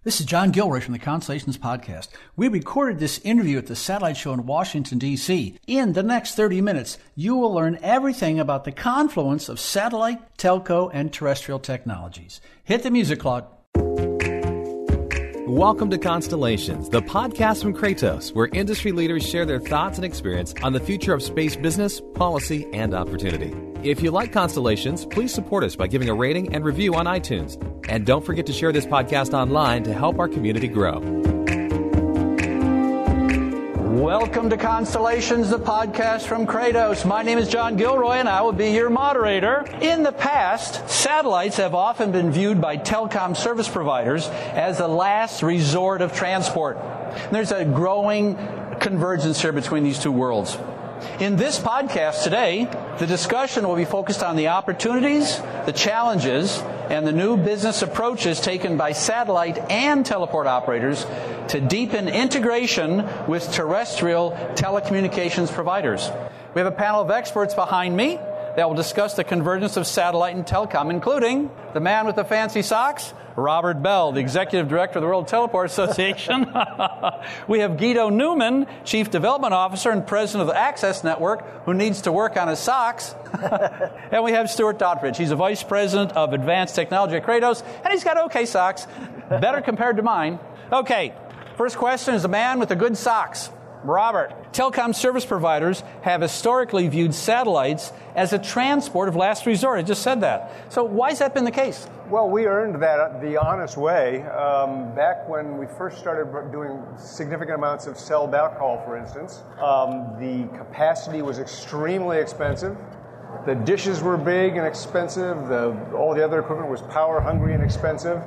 This is John Gilroy from the Constellations podcast. We recorded this interview at the Satellite Show in Washington, D.C. In the next 30 minutes, you will learn everything about the confluence of satellite, telco, and terrestrial technologies. Hit the music clock. Welcome to Constellations, the podcast from Kratos, where industry leaders share their thoughts and experience on the future of space business, policy, and opportunity. If you like Constellations, please support us by giving a rating and review on iTunes. And don't forget to share this podcast online to help our community grow. Welcome to Constellations, the podcast from Kratos. My name is John Gilroy, and I will be your moderator. In the past, satellites have often been viewed by telecom service providers as the last resort of transport. And there's a growing convergence here between these two worlds. In this podcast today, the discussion will be focused on the opportunities, the challenges, and the new business approaches taken by satellite and teleport operators to deepen integration with terrestrial telecommunications providers. We have a panel of experts behind me that will discuss the convergence of satellite and telecom, including the man with the fancy socks, Robert Bell, the Executive Director of the World Teleport Association. We have Guido Newman, Chief Development Officer and President of the Access Network, who needs to work on his socks. And we have Stuart Doddridge. He's a Vice President of Advanced Technology at Kratos, and he's got okay socks, better compared to mine. Okay, first question is the man with the good socks. Robert, telecom service providers have historically viewed satellites as a transport of last resort. I just said that. So why has that been the case? Well, we earned that the honest way. Back when we first started doing significant amounts of cell backhaul, for instance, the capacity was extremely expensive. The dishes were big and expensive. All the other equipment was power hungry and expensive.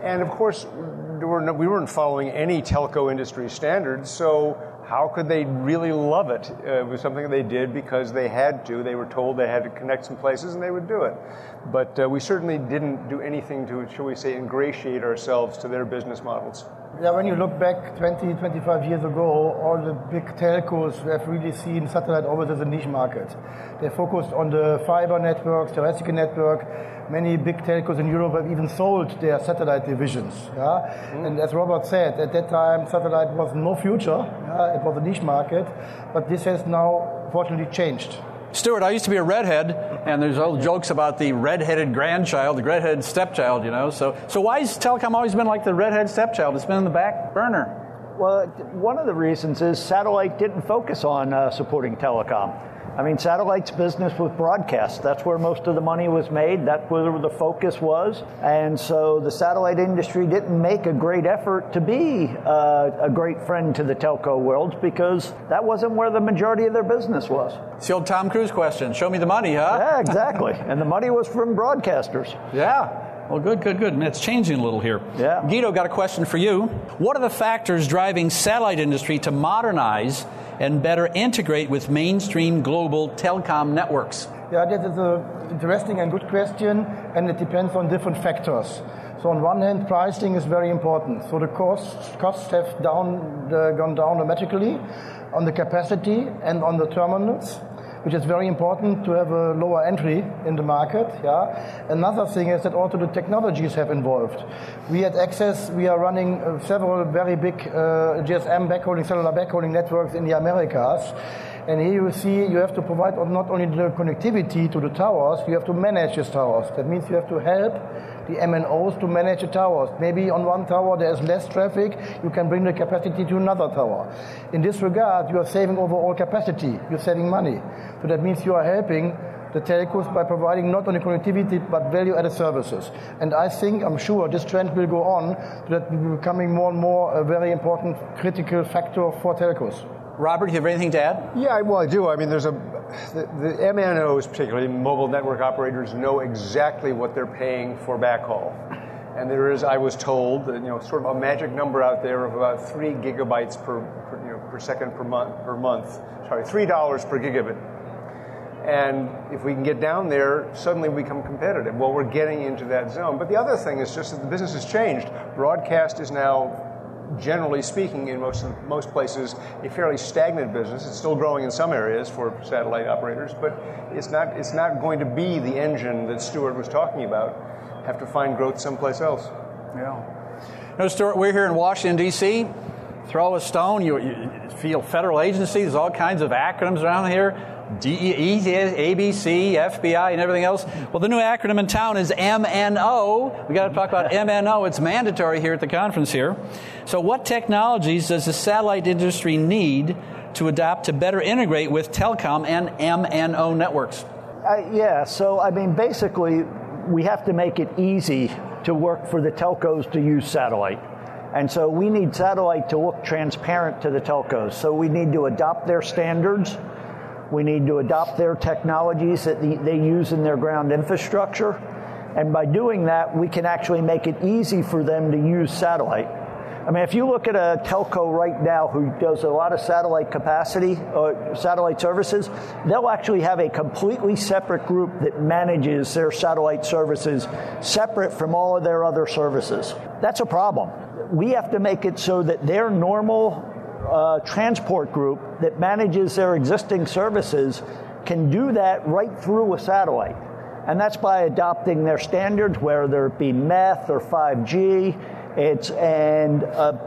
And of course, we weren't following any telco industry standards, so how could they really love it? It was something they did because they had to. They were told they had to connect some places, and they would do it. But we certainly didn't do anything to, shall we say, ingratiate ourselves to their business models. Yeah, when you look back 20, 25 years ago, all the big telcos have really seen satellite always as a niche market. They focused on the fiber networks, terrestrial network. Many big telcos in Europe have even sold their satellite divisions. Yeah? And as Robert said, at that time, satellite was no future. Yeah? It was a niche market. But this has now, fortunately, changed. Stuart, I used to be a redhead, and there's old jokes about the redheaded grandchild, the redheaded stepchild, you know. So why has telecom always been like the redheaded stepchild? It's been in the back burner. Well, one of the reasons is satellite didn't focus on supporting telecom. I mean, satellite's business was broadcast. That's where most of the money was made. That's where the focus was. And so the satellite industry didn't make a great effort to be a great friend to the telco world because that wasn't where the majority of their business was. It's the old Tom Cruise question. Show me the money, huh? Yeah, exactly. And the money was from broadcasters. Yeah. Well, good. It's changing a little here. Yeah. Guido, got a question for you. What are the factors driving satellite industry to modernize and better integrate with mainstream global telecom networks? Yeah, that is an interesting and good question, and it depends on different factors. So on one hand, pricing is very important. So the costs have gone down dramatically on the capacity and on the terminals, which is very important to have a lower entry in the market. Yeah. Another thing is that also the technologies have evolved. We at Access, we are running several very big GSM backhauling, cellular backhauling networks in the Americas. And here you see you have to provide not only the connectivity to the towers, you have to manage these towers. That means you have to help the MNOs to manage the towers. Maybe on one tower there is less traffic, you can bring the capacity to another tower. In this regard, you are saving overall capacity, you're saving money. So that means you are helping the telcos by providing not only connectivity but value-added services. And I'm sure this trend will go on, so that will be becoming more and more a very important critical factor for telcos. Robert, do you have anything to add? Yeah, well, I do. I mean, the MNOs, particularly mobile network operators, know exactly what they're paying for backhaul. And there is, I was told, sort of a magic number out there of about 3 gigabytes per second per month. Sorry, $3 per gigabit. And if we can get down there, suddenly we become competitive. Well, we're getting into that zone. But the other thing is just that the business has changed. Broadcast is now, generally speaking, in most places, a fairly stagnant business. It's still growing in some areas for satellite operators, but it's not going to be the engine that Stuart was talking about. Have to find growth someplace else. Yeah. No, Stuart, we're here in Washington, D.C. Throw a stone, you feel federal agencies, there's all kinds of acronyms around here. DEA, ABC, FBI, and everything else. Well, the new acronym in town is MNO. We got to talk about MNO. It's mandatory here at the conference here. So what technologies does the satellite industry need to adopt to better integrate with telecom and MNO networks? Basically, we have to make it easy to work for the telcos to use satellite. And so we need satellite to look transparent to the telcos. So we need to adopt their standards. We need to adopt their technologies that they use in their ground infrastructure. And by doing that, we can actually make it easy for them to use satellite. I mean, if you look at a telco right now who does a lot of satellite capacity, or satellite services, they'll actually have a completely separate group that manages their satellite services separate from all of their other services. That's a problem. We have to make it so that their normal transport group that manages their existing services can do that right through a satellite. And that's by adopting their standards, whether it be MEF or 5G.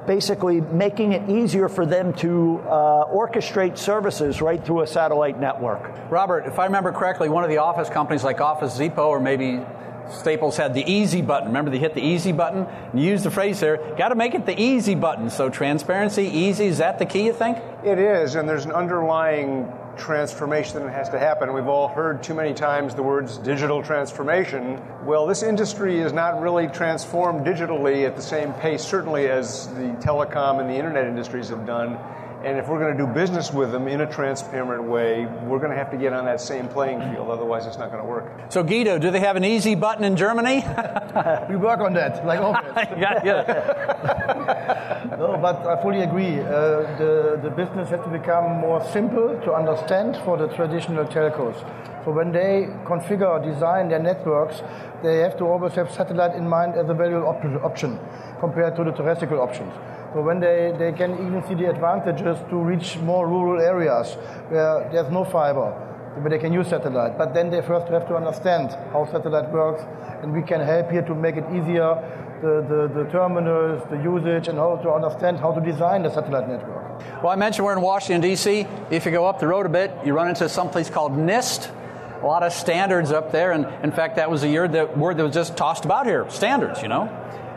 Basically making it easier for them to orchestrate services right through a satellite network. Robert, if I remember correctly, one of the Office companies like Office Depot or maybe Staples had the easy button. Remember, they hit the easy button? And you used the phrase there, got to make it the easy button. So transparency, easy, is that the key, you think? It is, and there's an underlying transformation that has to happen. We've all heard too many times the words digital transformation. Well, this industry is not really transformed digitally at the same pace, certainly as the telecom and the internet industries have done. And if we're going to do business with them in a transparent way, we're going to have to get on that same playing field. Otherwise, it's not going to work. So, Guido, do they have an easy button in Germany? We work on that, like always. No, but I fully agree. The business has to become more simple to understand for the traditional telcos. So when they configure or design their networks, they have to always have satellite in mind as a valuable option compared to the terrestrial options. So when they can even see the advantages to reach more rural areas where there's no fiber, where they can use satellite. But then they first have to understand how satellite works, and we can help here to make it easier, the terminals, the usage, and how to understand how to design the satellite network. Well, I mentioned we're in Washington, D.C. If you go up the road a bit, you run into someplace called NIST. A lot of standards up there, and in fact, that was word that was just tossed about here, standards, you know.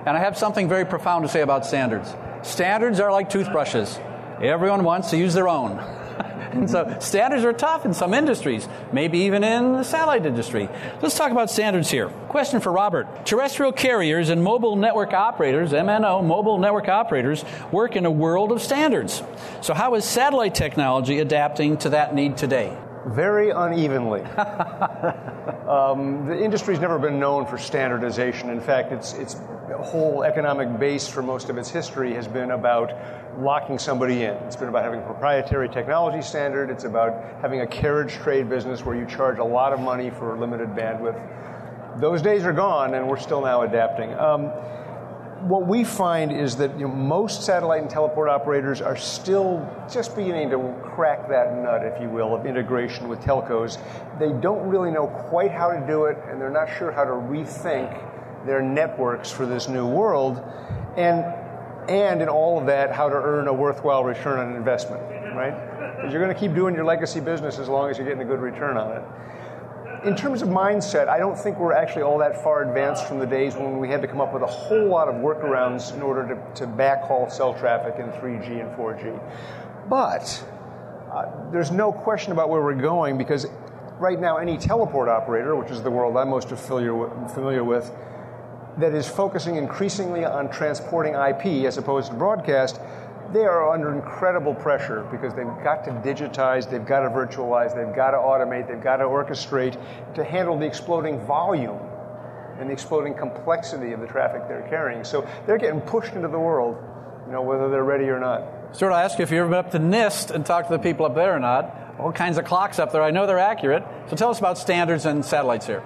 And I have something very profound to say about standards. Standards are like toothbrushes. Everyone wants to use their own. And so standards are tough in some industries, maybe even in the satellite industry. Let's talk about standards here. Question for Robert. Terrestrial carriers and mobile network operators, MNO, mobile network operators, work in a world of standards. So how is satellite technology adapting to that need today? Very unevenly. The industry's never been known for standardization. In fact, its whole economic base for most of its history has been about locking somebody in. It's been about having a proprietary technology standard. It's about having a carriage trade business where you charge a lot of money for limited bandwidth. Those days are gone, and we're still now adapting. What we find is that most satellite and teleport operators are still just beginning to crack that nut, if you will, of integration with telcos. They don't really know quite how to do it, and they're not sure how to rethink their networks for this new world, and in all of that, how to earn a worthwhile return on investment, right? Because you're going to keep doing your legacy business as long as you're getting a good return on it. In terms of mindset, I don't think we're actually all that far advanced from the days when we had to come up with a whole lot of workarounds in order to backhaul cell traffic in 3G and 4G. But there's no question about where we're going, because right now any teleport operator, which is the world I'm most familiar with, that is focusing increasingly on transporting IP as opposed to broadcast, they are under incredible pressure because they've got to digitize, they've got to virtualize, they've got to automate, they've got to orchestrate to handle the exploding volume and the exploding complexity of the traffic they're carrying. So they're getting pushed into the world, whether they're ready or not. Stuart, I ask you if you've ever been up to NIST and talked to the people up there or not. All kinds of clocks up there. I know they're accurate. So tell us about standards and satellites here.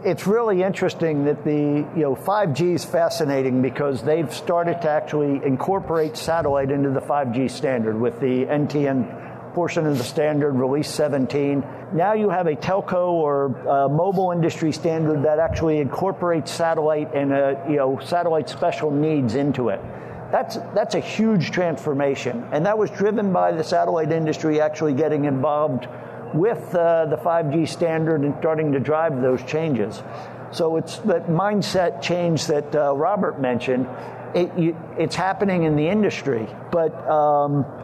It's really interesting that the 5G is fascinating because they've started to actually incorporate satellite into the 5G standard with the NTN portion of the standard, release 17. Now you have a telco or mobile industry standard that actually incorporates satellite and satellite special needs into it. That's a huge transformation, and that was driven by the satellite industry actually getting involved with the 5G standard and starting to drive those changes. So it's that mindset change that Robert mentioned. It's happening in the industry, but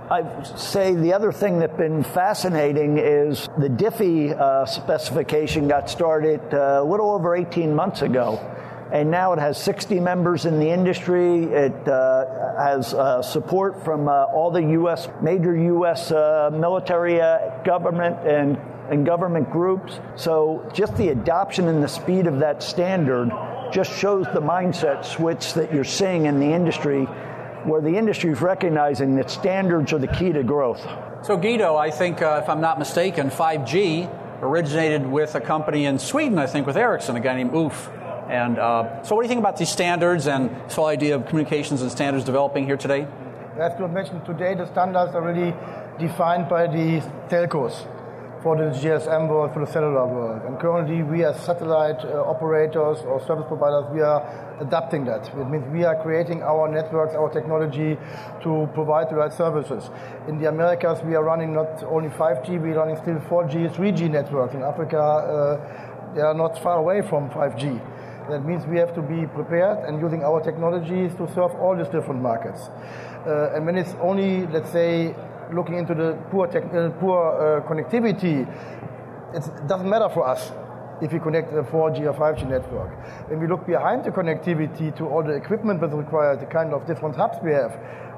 I'd say the other thing that's been fascinating is the Diffie specification got started a little over 18 months ago, and now it has 60 members in the industry. It has support from all the major U.S. military, government, and government groups. So just the adoption and the speed of that standard just shows the mindset switch that you're seeing in the industry, where the industry is recognizing that standards are the key to growth. So Guido, I think, if I'm not mistaken, 5G originated with a company in Sweden, I think, with Ericsson, a guy named Ulf. And so what do you think about these standards and this whole idea of communications and standards developing here today? As you mentioned today, the standards are really defined by the telcos for the GSM world, for the cellular world. And currently we as satellite operators or service providers, we are adapting that. It means we are creating our networks, our technology to provide the right services. In the Americas, we are running not only 5G, we are running still 4G, 3G networks. In Africa, they are not far away from 5G. That means we have to be prepared and using our technologies to serve all these different markets. And when it's only, let's say, looking into the poor connectivity, it doesn't matter for us if we connect a 4G or 5G network. When we look behind the connectivity to all the equipment that's required, the kind of different hubs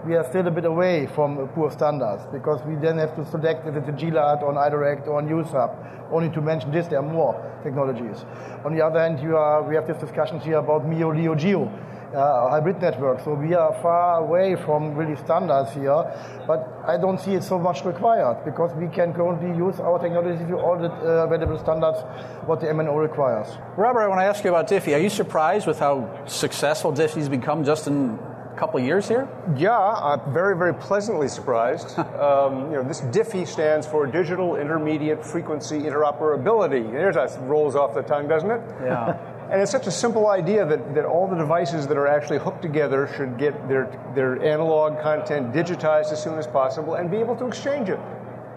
we are still a bit away from poor standards, because we then have to select if it's a GLAD or an iDirect or a News Hub. Only to mention this, there are more technologies. On the other hand, we have this discussions here about MEO, LEO, GEO, hybrid networks. So we are far away from really standards here, but I don't see it so much required, because we can currently use our technology to all the available standards what the MNO requires. Robert, I want to ask you about Diffie. Are you surprised with how successful Diffie's become just in couple of years here? Yeah, I'm very, very pleasantly surprised. This Diffie stands for Digital Intermediate Frequency Interoperability. There's that rolls off the tongue, doesn't it? Yeah. And it's such a simple idea that all the devices that are actually hooked together should get their analog content digitized as soon as possible and be able to exchange it.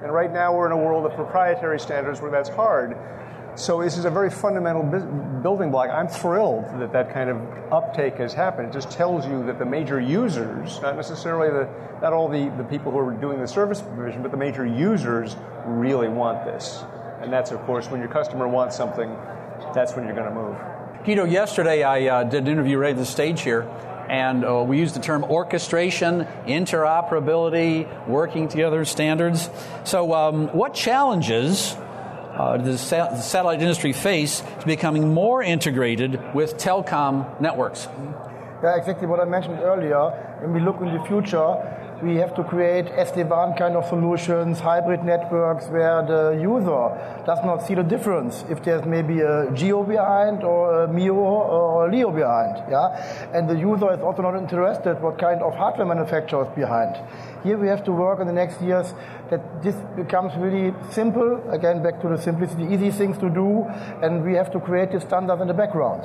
And right now we're in a world of proprietary standards where that's hard. So this is a very fundamental building block. I'm thrilled that kind of uptake has happened. It just tells you that the major users, not necessarily not all the people who are doing the service provision, but the major users really want this. And that's, of course, when your customer wants something, that's when you're going to move. Guido, yesterday I did an interview right at the stage here, and we used the term orchestration, interoperability, working together standards. So what challenges the satellite industry face to becoming more integrated with telecom networks? Yeah, exactly what I mentioned earlier. When we look in the future, we have to create SD-WAN kind of solutions, hybrid networks where the user does not see the difference if there's maybe a GEO behind or a MEO or a LEO behind. Yeah? And the user is also not interested what kind of hardware manufacturer is behind. Here we have to work in the next years that this becomes really simple, again back to the simplicity, easy things to do, and we have to create the standards in the background.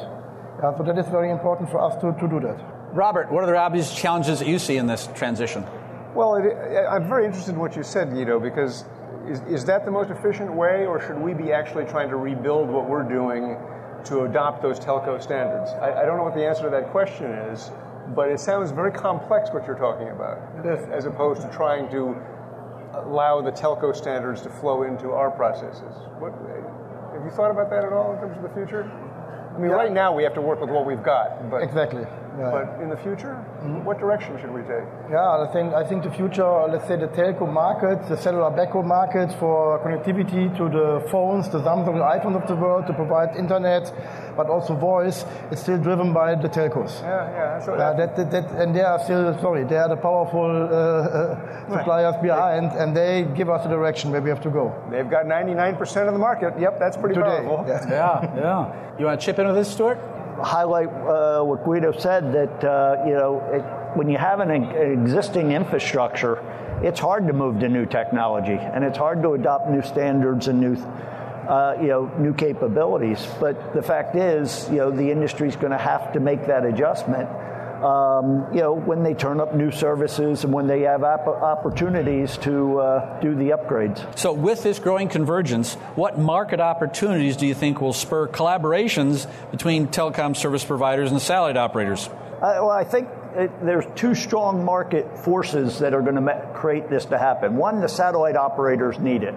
So that is very important for us to do that. Robert, what are the obvious challenges that you see in this transition? Well, I'm very interested in what you said, Guido, because is that the most efficient way, or should we be actually trying to rebuild what we're doing to adopt those telco standards? I don't know what the answer to that question is, but it sounds very complex what you're talking about, as opposed to trying to allow the telco standards to flow into our processes. Have you thought about that at all in terms of the future? I mean, right now we have to work with what we've got. But, exactly. Yeah. But in the future, what direction should we take? Yeah, I think the future, let's say the telco market, the cellular backhaul market for connectivity to the phones, the Samsung and iPhone of the world to provide internet, but also voice, is still driven by the telcos. Yeah. So and they are they are the powerful suppliers behind, and they give us the direction where we have to go. They've got 99% of the market. Yep, that's pretty powerful. Yeah. You want to chip in with this, Stuart? highlight what Guido said, that when you have an existing infrastructure, it's hard to move to new technology, and it's hard to adopt new standards and new capabilities. But the fact is, the industry's going to have to make that adjustment. When they turn up new services and when they have opportunities to do the upgrades. So with this growing convergence, what market opportunities do you think will spur collaborations between telecom service providers and satellite operators? I think there's two strong market forces that are going to create this to happen. One, the satellite operators need it.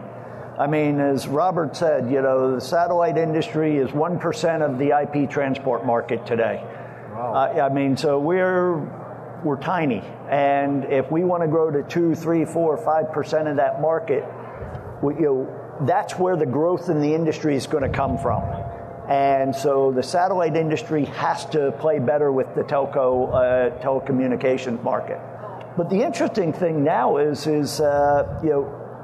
I mean, as Robert said, the satellite industry is 1% of the IP transport market today. Wow. So we're tiny, and if we want to grow to 2, 3, 4, 5% of that market, that's where the growth in the industry is going to come from. And so the satellite industry has to play better with the telecommunications market. But the interesting thing now is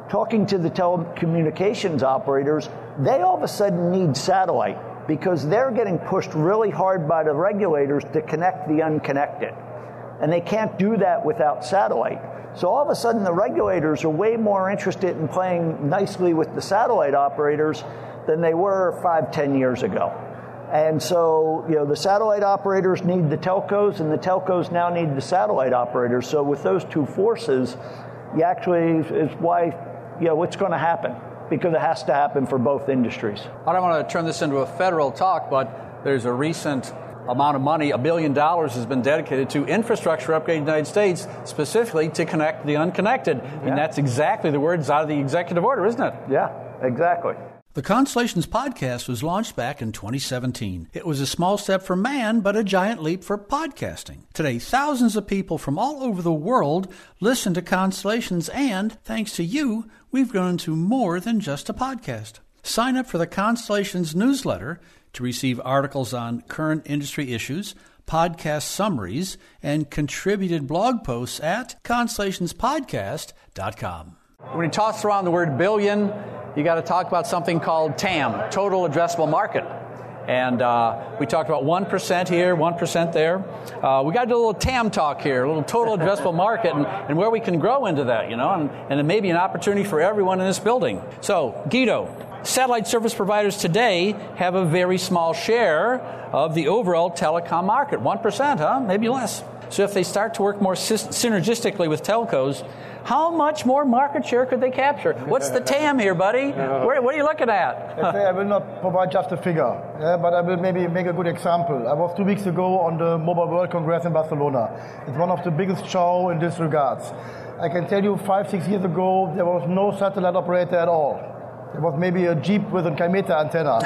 talking to the telecommunications operators, they all of a sudden need satellite, because they're getting pushed really hard by the regulators to connect the unconnected. And they can't do that without satellite. So all of a sudden, the regulators are way more interested in playing nicely with the satellite operators than they were 5, 10 years ago. And so, the satellite operators need the telcos, and the telcos now need the satellite operators. So with those two forces, is why, what's going to happen. Because it has to happen for both industries. I don't want to turn this into a federal talk, but there's a recent amount of money, $1 billion, has been dedicated to infrastructure upgrade in the United States, specifically to connect the unconnected. Yeah. I mean, that's exactly the words out of the executive order, isn't it? Yeah, exactly. The Constellations podcast was launched back in 2017. It was a small step for man, but a giant leap for podcasting. Today, thousands of people from all over the world listen to Constellations, and thanks to you, we've grown into more than just a podcast. Sign up for the Constellations newsletter to receive articles on current industry issues, podcast summaries, and contributed blog posts at constellationspodcast.com. When you toss around the word billion, you got to talk about something called TAM, total addressable market. And we talked about 1% here, 1% there. We got to do a little TAM talk here, a little total addressable market, and where we can grow into that, and it may be an opportunity for everyone in this building. So, Guido, satellite service providers today have a very small share of the overall telecom market, 1%, maybe less. So if they start to work more synergistically with telcos, how much more market share could they capture? What's the TAM here, buddy? What are you looking at? I will not provide just a figure, but I will maybe make a good example. I was 2 weeks ago on the Mobile World Congress in Barcelona. It's one of the biggest shows in this regards. I can tell you 5, 6 years ago, there was no satellite operator at all. There was maybe a Jeep with a Kymeta antenna.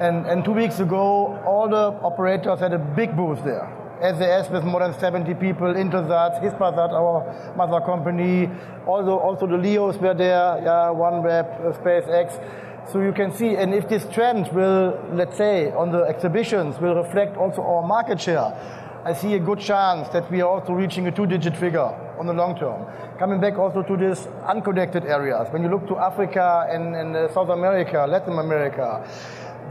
and 2 weeks ago, all the operators had a big booth there. SAS with more than 70 people, Intelsat, Hispasat, our mother company, also the LEOs were there, OneWeb, SpaceX. So you can see, and if this trend will, let's say, on the exhibitions, will reflect also our market share, I see a good chance that we are also reaching a 2-digit figure on the long term. Coming back also to these unconnected areas, when you look to Africa and South America, Latin America,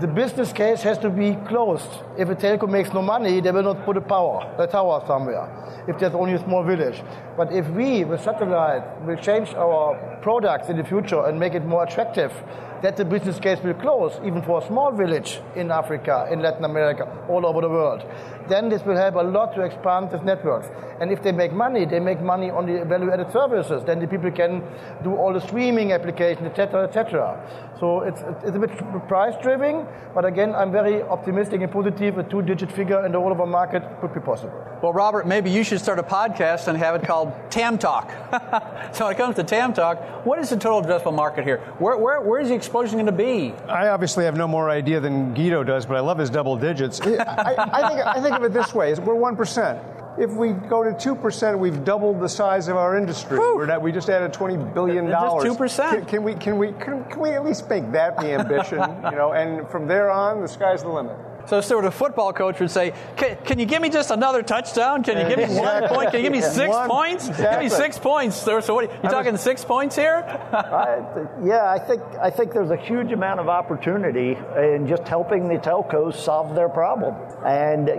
the business case has to be closed. If a telco makes no money, they will not put a tower somewhere, if there's only a small village. But if we, with satellite, will change our products in the future and make it more attractive, that the business case will close, even for a small village in Africa, in Latin America, all over the world. Then this will help a lot to expand these networks. And if they make money on the value-added services. Then the people can do all the streaming applications, etc., etc. So it's a bit price-driven, but again, I'm very optimistic and positive. A 2-digit figure in the whole of our market could be possible. Well, Robert, maybe you should start a podcast and have it called TAM Talk. So when it comes to TAM Talk, what is the total addressable market here? Where is the explosion going to be? I obviously have no more idea than Guido does, but I love his double digits. I think of it this way: we're 1%. If we go to 2%, we've doubled the size of our industry. We just added $20 billion. Just 2%. Can we at least make that the ambition? And from there on, the sky's the limit. So Stuart, a football coach would say, can you give me just another touchdown? Can you give me 1 point? Can you give me 6 points? Give me 6 points. So what, you talking 6 points here? I think there's a huge amount of opportunity in just helping the telcos solve their problem. And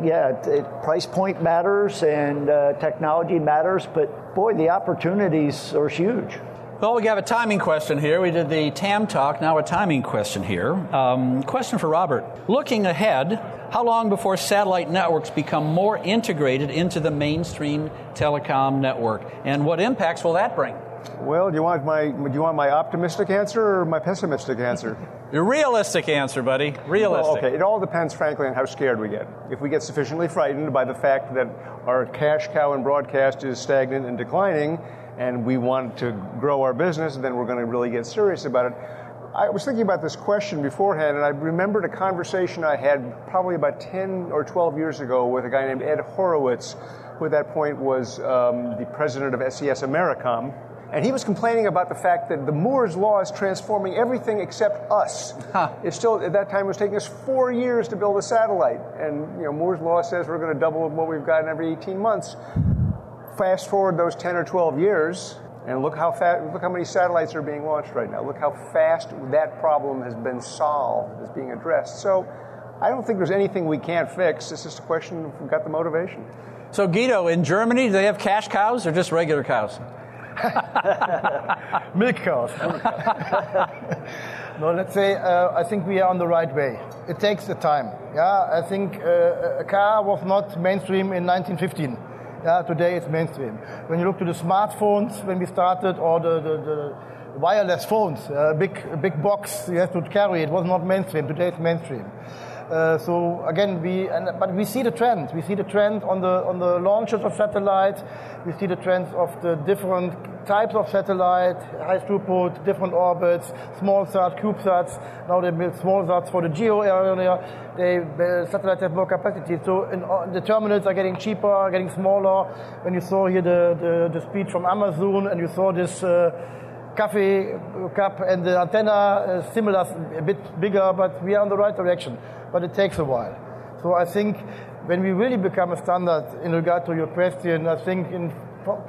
price point matters and technology matters, but boy, the opportunities are huge. Well, we have a timing question here. We did the TAM talk, now a timing question here. Question for Robert. Looking ahead, how long before satellite networks become more integrated into the mainstream telecom network? And what impacts will that bring? Well, do you want my optimistic answer or my pessimistic answer? Your realistic answer, buddy. Realistic. Well, okay, it all depends, frankly, on how scared we get. If we get sufficiently frightened by the fact that our cash cow in broadcast is stagnant and declining, and we want to grow our business, then we're going to really get serious about it. I was thinking about this question beforehand, and I remembered a conversation I had probably about 10 or 12 years ago with a guy named Ed Horowitz, who at that point was the president of SES Americom. And he was complaining about the fact that the Moore's Law is transforming everything except us. It still, at that time, it was taking us 4 years to build a satellite. And Moore's Law says we're going to double what we've got in every 18 months. Fast forward those 10 or 12 years, and look how many satellites are being launched right now. Look how fast that problem has been solved, is being addressed. So I don't think there's anything we can't fix. It's just a question if we've got the motivation. So Guido, in Germany, do they have cash cows or just regular cows? Milk cows. No, let's say I think we are on the right way. It takes the time. I think a car was not mainstream in 1915. Today it's mainstream. When you look to the smartphones, when we started, or the wireless phones, a big box you have to carry, it was not mainstream. Today it's mainstream. So again, but we see the trend. We see the trend on the launches of satellites. We see the trends of the different types of satellite, high throughput, different orbits, small sats, CubeSats. Now they build small sats for the geo area. Satellites have more capacity. So the terminals are getting cheaper, getting smaller. When you saw here the speech from Amazon, and you saw this coffee cup and the antenna, similar, a bit bigger, but we are on the right direction. But it takes a while. So I think when we really become a standard in regard to your question, I think in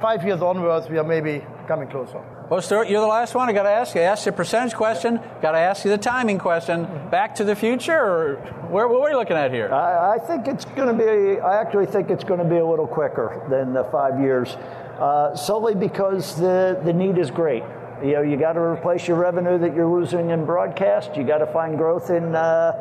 5 years onwards, we are maybe coming closer. Well, Stuart, you're the last one. I got to ask you. I asked you a percentage question. Got to ask you the timing question. Back to the future, or what are you looking at here? I think it's going to be. I actually think it's going to be a little quicker than the 5 years, solely because the need is great. You got to replace your revenue that you're losing in broadcast. You got to find growth in the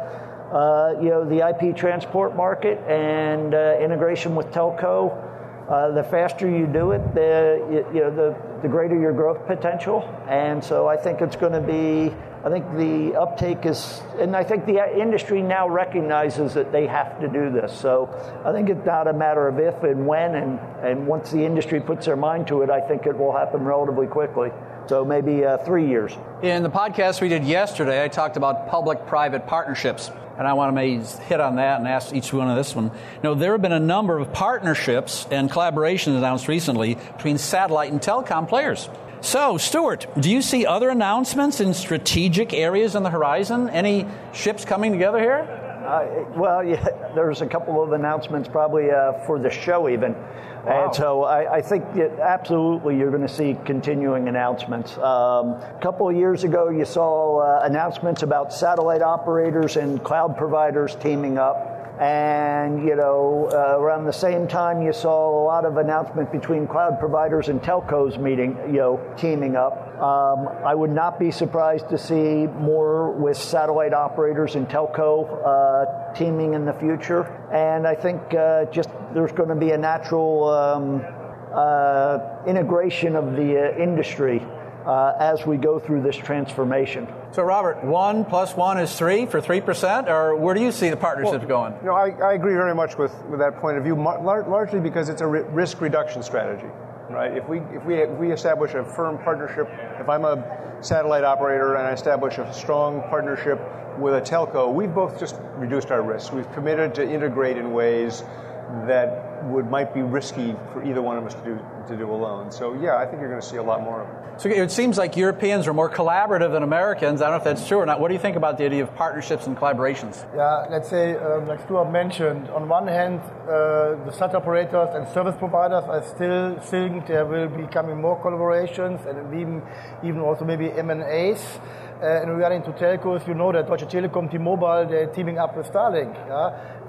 IP transport market and integration with telco. The faster you do it, the greater your growth potential. And so I think it's going to be. I think the uptake is, and I think the industry now recognizes that they have to do this. So I think it's not a matter of if and when, and once the industry puts their mind to it, I think it will happen relatively quickly. So maybe 3 years. In the podcast we did yesterday, I talked about public-private partnerships. And I want to hit on that and ask each one of this one. There have been a number of partnerships and collaborations announced recently between satellite and telecom players. So, Stuart, do you see other announcements in strategic areas on the horizon? Any ships coming together here? There's a couple of announcements probably for the show even. Wow. And so I think that absolutely you're going to see continuing announcements. A couple of years ago, you saw announcements about satellite operators and cloud providers teaming up. And, around the same time, you saw a lot of announcement between cloud providers and telcos teaming up. I would not be surprised to see more with satellite operators and telco teaming in the future. And I think there's going to be a natural integration of the industry as we go through this transformation. So, Robert, 1 + 1 is 3 for 3%, or where do you see the partnerships going? I agree very much with that point of view, largely because it's a risk reduction strategy, right? If we establish a firm partnership, if I'm a satellite operator and I establish a strong partnership with a telco, we've both just reduced our risk. We've committed to integrate in ways that might be risky for either one of us to do alone. So yeah, I think you're going to see a lot more of it. So it seems like Europeans are more collaborative than Americans. I don't know if that's true or not. What do you think about the idea of partnerships and collaborations? Yeah, let's say, like Stuart mentioned, on one hand, the sat operators and service providers, I still think there will be coming more collaborations and even also maybe M&As. In regarding to telcos, you know that Deutsche Telekom, T-Mobile, they're teaming up with Starlink,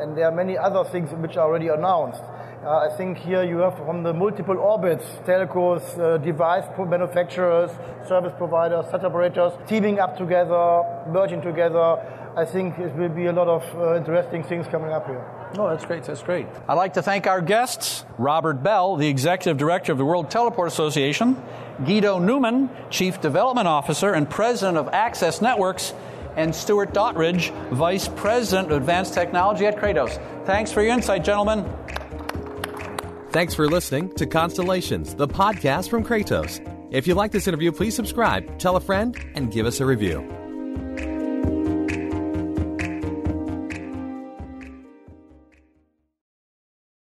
and there are many other things which are already announced. I think here you have from the multiple orbits, telcos, device manufacturers, service providers, sat operators, teaming up together, merging together. I think it will be a lot of interesting things coming up here. Oh, that's great. That's great. I'd like to thank our guests, Robert Bell, the Executive Director of the World Teleport Association, Guido Newman, Chief Development Officer and President of Access Networks, and Stuart Dottridge, Vice President of Advanced Technology at Kratos. Thanks for your insight, gentlemen. Thanks for listening to Constellations, the podcast from Kratos. If you like this interview, please subscribe, tell a friend, and give us a review.